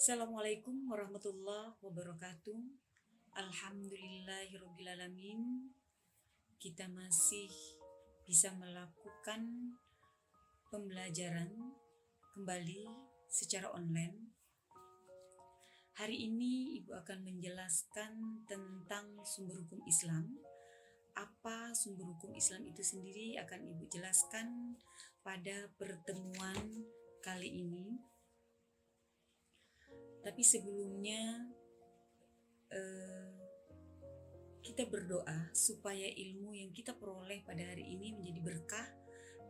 Assalamualaikum warahmatullahi wabarakatuh. Alhamdulillahirrabbilalamin. Kita masih bisa melakukan pembelajaran kembali secara online. Hari ini Ibu akan menjelaskan tentang sumber hukum Islam. Apa sumber hukum Islam itu sendiri akan Ibu jelaskan pada pertemuan kali ini. Tapi sebelumnya kita berdoa supaya ilmu yang kita peroleh pada hari ini menjadi berkah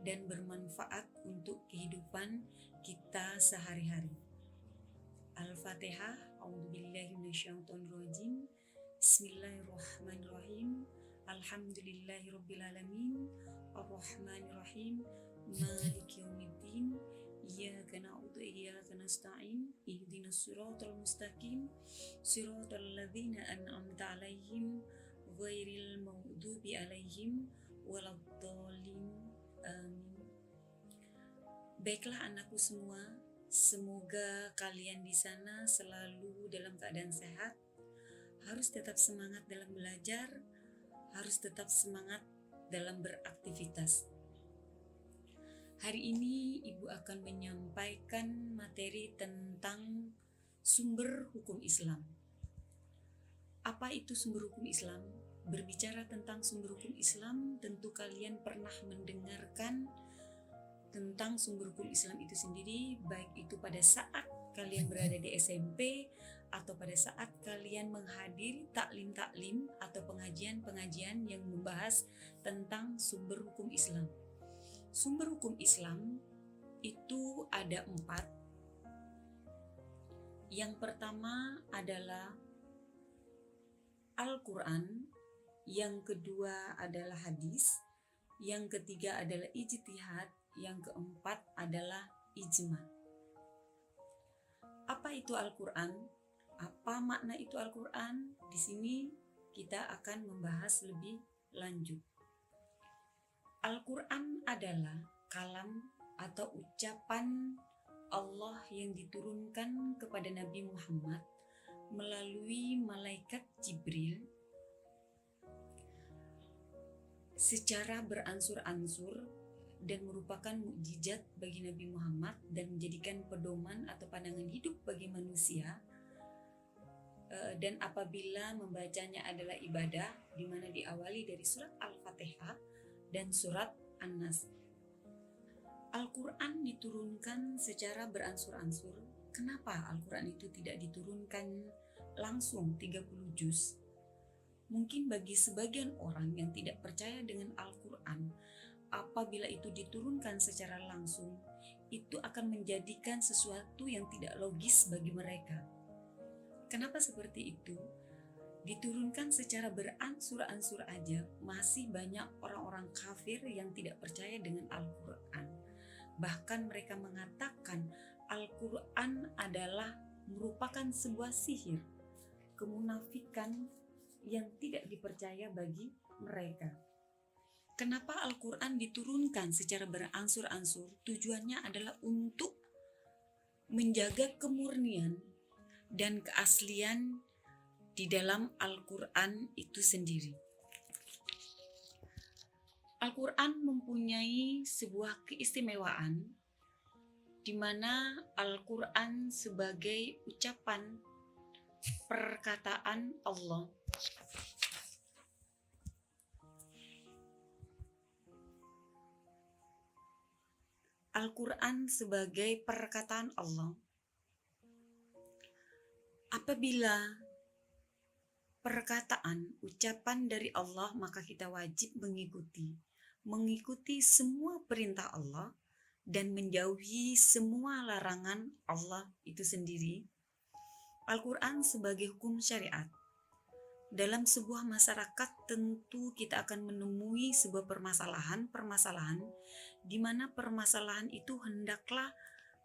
dan bermanfaat untuk kehidupan kita sehari-hari. Al-Fatihah. A'udzubillahi minasyaitonirrajim. Bismillahirrahmanirrahim. Alhamdulillahirabbil Ar-Rahmanirrahim. Maliki yaumiddin. Iyyaka na'budu wa iyyaka nasta'in. Ihdinas siratal mustaqim. Siratal ladzina an'amta 'alaihim ghairil maghdubi 'alaihim waladdallin. Amin. Baiklah anakku semua, semoga kalian di sana selalu dalam keadaan sehat. Harus tetap semangat dalam belajar, harus tetap semangat dalam beraktivitas. Hari ini Ibu akan menyampaikan materi tentang sumber hukum Islam. Apa itu sumber hukum Islam? Berbicara tentang sumber hukum Islam, tentu kalian pernah mendengarkan tentang sumber hukum Islam itu sendiri, baik itu pada saat kalian berada di SMP atau pada saat kalian menghadiri taklim-taklim atau pengajian-pengajian yang membahas tentang sumber hukum Islam. Sumber hukum Islam itu ada 4. Yang pertama adalah Al-Quran, yang kedua adalah hadis, yang ketiga adalah ijtihad, yang keempat adalah ijma. Apa itu Al-Quran? Apa makna itu Al-Quran? Di sini kita akan membahas lebih lanjut. Al-Quran adalah kalam atau ucapan Allah yang diturunkan kepada Nabi Muhammad melalui malaikat Jibril secara beransur-ansur dan merupakan mukjizat bagi Nabi Muhammad dan menjadikan pedoman atau pandangan hidup bagi manusia. Dan apabila membacanya adalah ibadah, di mana diawali dari surat Al-Fatihah dan surat An-Nas. Al-Quran diturunkan secara beransur-ansur. Kenapa Al-Quran itu tidak diturunkan langsung 30 juz? Mungkin bagi sebagian orang yang tidak percaya dengan Al-Quran, apabila itu diturunkan secara langsung, itu akan menjadikan sesuatu yang tidak logis bagi mereka. Kenapa seperti itu? Diturunkan secara beransur-ansur aja, masih banyak orang-orang kafir yang tidak percaya dengan Al-Quran. Bahkan mereka mengatakan Al-Quran adalah merupakan sebuah sihir, kemunafikan yang tidak dipercaya bagi mereka. Kenapa Al-Quran diturunkan secara beransur-ansur? Tujuannya adalah untuk menjaga kemurnian dan keaslian di dalam Al-Quran itu sendiri. Al-Quran mempunyai sebuah keistimewaan di mana Al-Quran sebagai ucapan perkataan Allah. Al-Quran sebagai perkataan Allah. Apabila perkataan, ucapan dari Allah, maka kita wajib mengikuti semua perintah Allah dan menjauhi semua larangan Allah itu sendiri. Al-Quran sebagai hukum syariat. Dalam sebuah masyarakat tentu kita akan menemui sebuah permasalahan di mana permasalahan itu hendaklah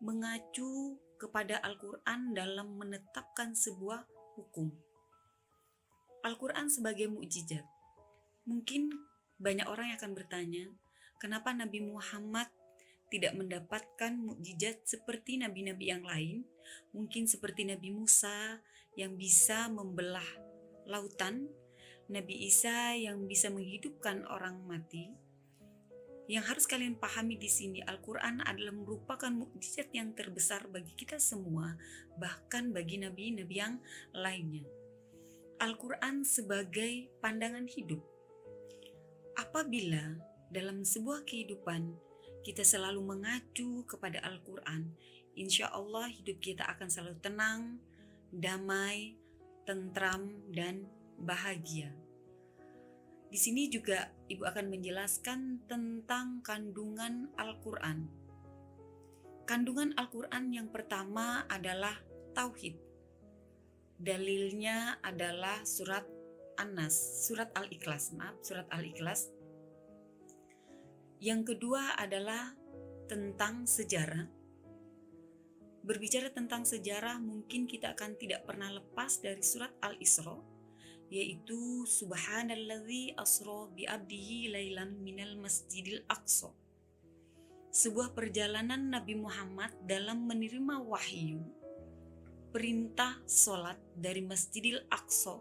mengacu kepada Al-Quran dalam menetapkan sebuah hukum. Al-Quran sebagai mukjizat. Mungkin banyak orang yang akan bertanya, kenapa Nabi Muhammad tidak mendapatkan mukjizat seperti nabi-nabi yang lain, mungkin seperti Nabi Musa yang bisa membelah lautan, Nabi Isa yang bisa menghidupkan orang mati. Yang harus kalian pahami di sini, Al-Quran adalah merupakan mukjizat yang terbesar bagi kita semua, bahkan bagi nabi-nabi yang lainnya. Al-Quran sebagai pandangan hidup. Apabila dalam sebuah kehidupan kita selalu mengacu kepada Al-Quran, insya Allah hidup kita akan selalu tenang, damai, tentram, dan bahagia. Di sini juga Ibu akan menjelaskan tentang kandungan Al-Quran. Kandungan Al-Quran yang pertama adalah tauhid. Dalilnya adalah surat surat Al-Ikhlas. Yang kedua adalah tentang sejarah. Berbicara tentang sejarah, mungkin kita akan tidak pernah lepas dari surat Al-Isra, yaitu Subhanalladzi asra bi abdihi lailan minal masjidil aqsa. Sebuah perjalanan Nabi Muhammad dalam menerima wahyu, perintah sholat dari Masjidil Aqsa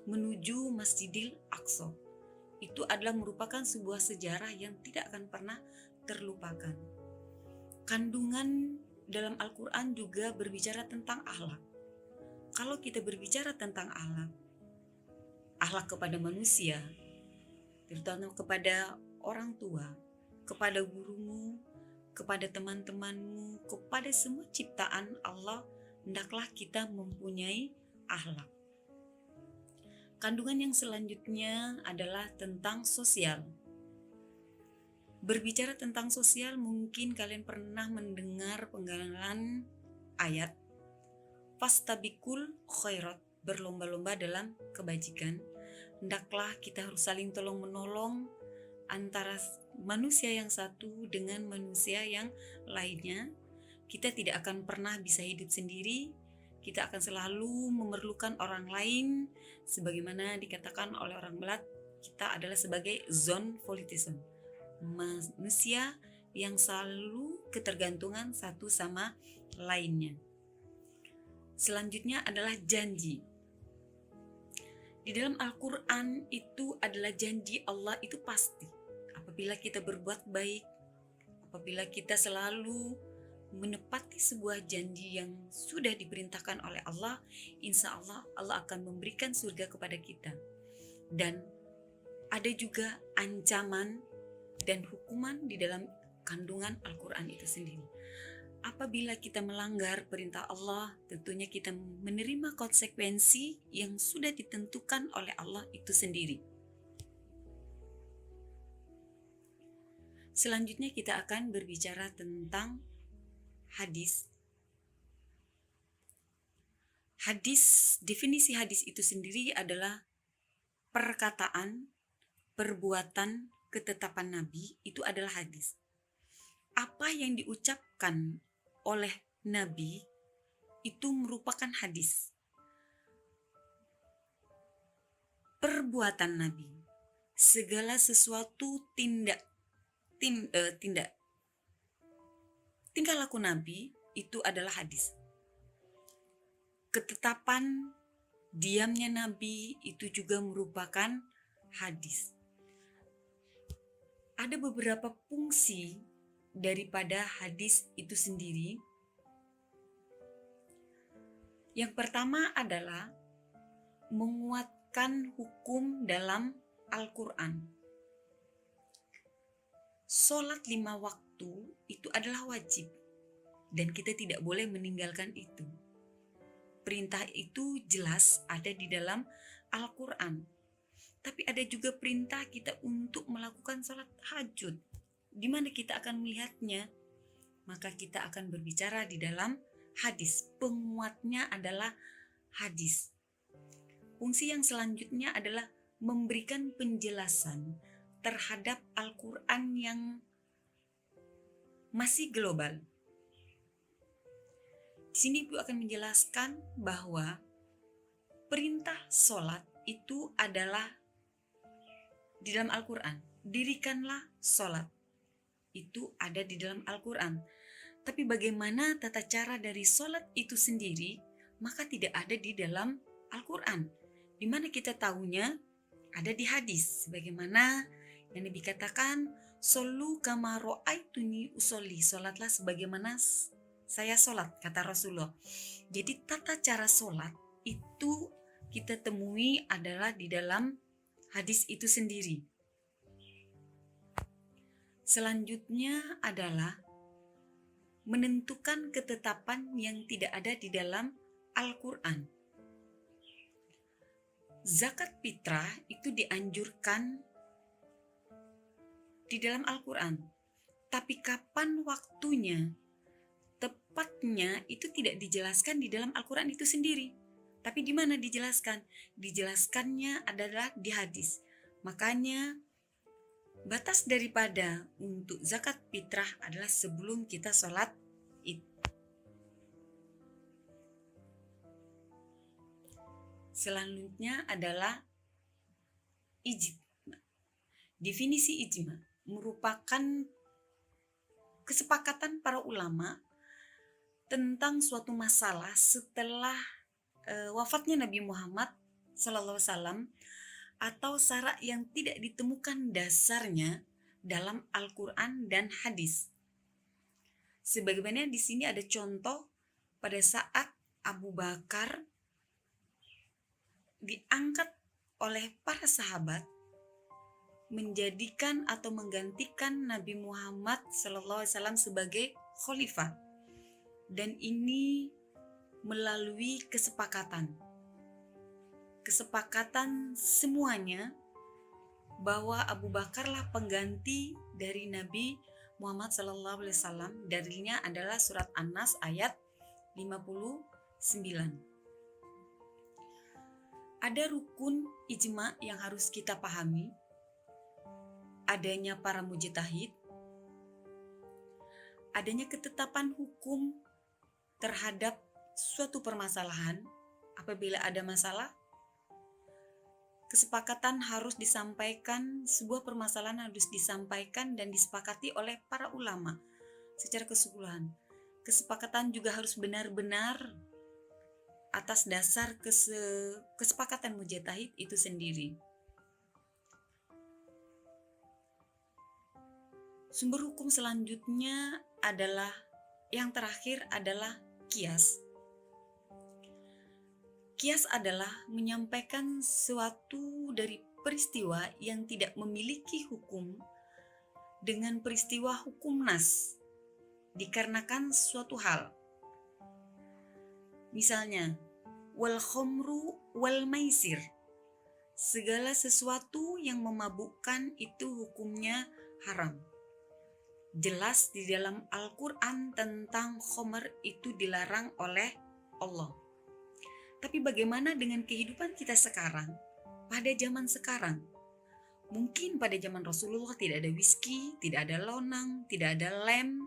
menuju Masjidil Aqsa. Itu adalah merupakan sebuah sejarah yang tidak akan pernah terlupakan. Kandungan dalam Al-Quran juga berbicara tentang akhlak. Kalau kita berbicara tentang akhlak kepada manusia, terutama kepada orang tua, kepada gurumu, kepada teman-temanmu, kepada semua ciptaan Allah, hendaklah kita mempunyai akhlak. Kandungan yang selanjutnya adalah tentang sosial. Berbicara tentang sosial, mungkin kalian pernah mendengar penggalan ayat Fastabikul khairat, berlomba-lomba dalam kebajikan. Hendaklah kita harus saling tolong menolong antara manusia yang satu dengan manusia yang lainnya. Kita tidak akan pernah bisa hidup sendiri. Kita akan selalu memerlukan orang lain. Sebagaimana dikatakan oleh orang Barat, kita adalah sebagai zon politism, manusia yang selalu ketergantungan satu sama lainnya. Selanjutnya adalah janji. Di dalam Al-Quran itu adalah janji Allah itu pasti. Apabila kita berbuat baik, apabila kita selalu menepati sebuah janji yang sudah diperintahkan oleh Allah, insya Allah Allah akan memberikan surga kepada kita. Dan ada juga ancaman dan hukuman di dalam kandungan Al-Quran itu sendiri. Apabila kita melanggar perintah Allah, tentunya kita menerima konsekuensi yang sudah ditentukan oleh Allah itu sendiri. Selanjutnya kita akan berbicara tentang hadis. Definisi hadis itu sendiri adalah perkataan, perbuatan, ketetapan Nabi, itu adalah hadis. Apa yang diucapkan oleh Nabi itu merupakan hadis. Perbuatan Nabi, segala sesuatu tingkah laku Nabi itu adalah hadis. Ketetapan diamnya Nabi itu juga merupakan hadis. Ada beberapa fungsi daripada hadis itu sendiri. Yang pertama adalah menguatkan hukum dalam Al-Quran. Sholat 5 waktu itu adalah wajib dan kita tidak boleh meninggalkan itu. Perintah itu jelas ada di dalam Al-Quran. Tapi ada juga perintah kita untuk melakukan sholat tahajud. Di mana kita akan melihatnya? Maka kita akan berbicara di dalam hadis. Penguatnya adalah hadis. Fungsi yang selanjutnya adalah memberikan penjelasan terhadap Al-Quran yang masih global. Di sini Ibu akan menjelaskan bahwa perintah sholat itu adalah di dalam Al-Quran. Dirikanlah sholat. itu ada di dalam Al-Quran. Tapi bagaimana tata cara dari sholat itu sendiri, maka tidak ada di dalam Al-Quran. Di mana kita tahunya ada di hadis. Bagaimana yang Nabi katakan, "Shollu kama ra'aituni usolli." Sholatlah sebagaimana saya sholat, kata Rasulullah. Jadi tata cara sholat itu kita temui adalah di dalam hadis itu sendiri. Selanjutnya adalah menentukan ketetapan yang tidak ada di dalam Al-Quran. Zakat fitrah itu dianjurkan di dalam Al-Quran. Tapi kapan waktunya, tepatnya itu tidak dijelaskan di dalam Al-Quran itu sendiri. Tapi di mana dijelaskan? Dijelaskannya adalah di hadis. Makanya batas daripada untuk zakat fitrah adalah sebelum kita sholat Id. Selanjutnya adalah ijma. Definisi ijma merupakan kesepakatan para ulama tentang suatu masalah setelah wafatnya Nabi Muhammad SAW, atau syarat yang tidak ditemukan dasarnya dalam Al-Quran dan hadis. Sebagaimana di sini ada contoh pada saat Abu Bakar diangkat oleh para sahabat menjadikan atau menggantikan Nabi Muhammad SAW sebagai khalifah. Dan ini melalui kesepakatan semuanya bahwa Abu Bakarlah pengganti dari Nabi Muhammad SAW. Dalilnya adalah surat An-Nas ayat 59. Ada rukun ijma yang harus kita pahami. Adanya para mujtahid, adanya ketetapan hukum terhadap suatu permasalahan. Apabila ada masalah, kesepakatan harus disampaikan, sebuah permasalahan harus disampaikan dan disepakati oleh para ulama secara keseluruhan. Kesepakatan juga harus benar-benar atas dasar kesepakatan mujtahid itu sendiri. Sumber hukum selanjutnya adalah, yang terakhir adalah qiyas. Qiyas adalah menyampaikan suatu dari peristiwa yang tidak memiliki hukum dengan peristiwa hukum nas, dikarenakan suatu hal. Misalnya, wal khomru wal maisir. Segala sesuatu yang memabukkan itu hukumnya haram. Jelas di dalam Al-Quran tentang khomer itu dilarang oleh Allah. Tapi bagaimana dengan kehidupan kita sekarang? Pada zaman sekarang, mungkin pada zaman Rasulullah tidak ada whisky, tidak ada lonang, tidak ada lem,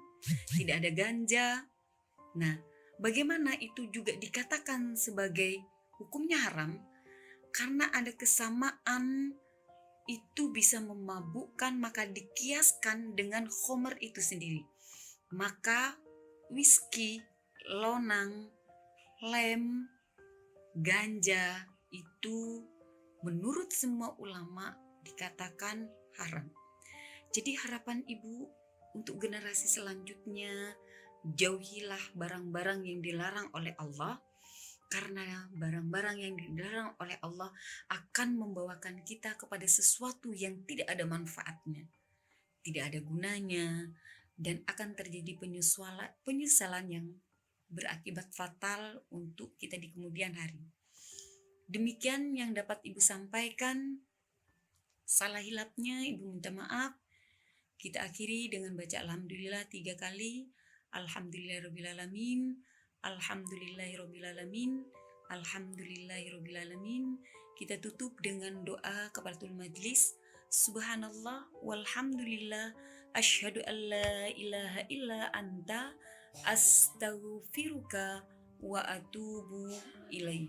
tidak ada ganja. Nah, bagaimana itu juga dikatakan sebagai hukumnya haram? Karena ada kesamaan itu bisa memabukkan, maka dikiaskan dengan khomer itu sendiri. Maka whisky, lonang, lem, ganja itu menurut semua ulama dikatakan haram. Jadi harapan ibu untuk generasi selanjutnya, jauhilah barang-barang yang dilarang oleh Allah, karena barang-barang yang dilarang oleh Allah akan membawakan kita kepada sesuatu yang tidak ada manfaatnya, tidak ada gunanya, dan akan terjadi penyesalan yang berakibat fatal untuk kita di kemudian hari. Demikian yang dapat ibu sampaikan. Salah hilapnya ibu minta maaf. Kita akhiri dengan baca alhamdulillah 3 kali. Alhamdulillahirrabbilalamin, alhamdulillahirrabbilalamin, alhamdulillahirrabbilalamin. Kita tutup dengan doa kafaratul majlis. Subhanallah walhamdulillah, asyhadu an la ilaha illa anta, astaghfiruka wa atubu ilaih.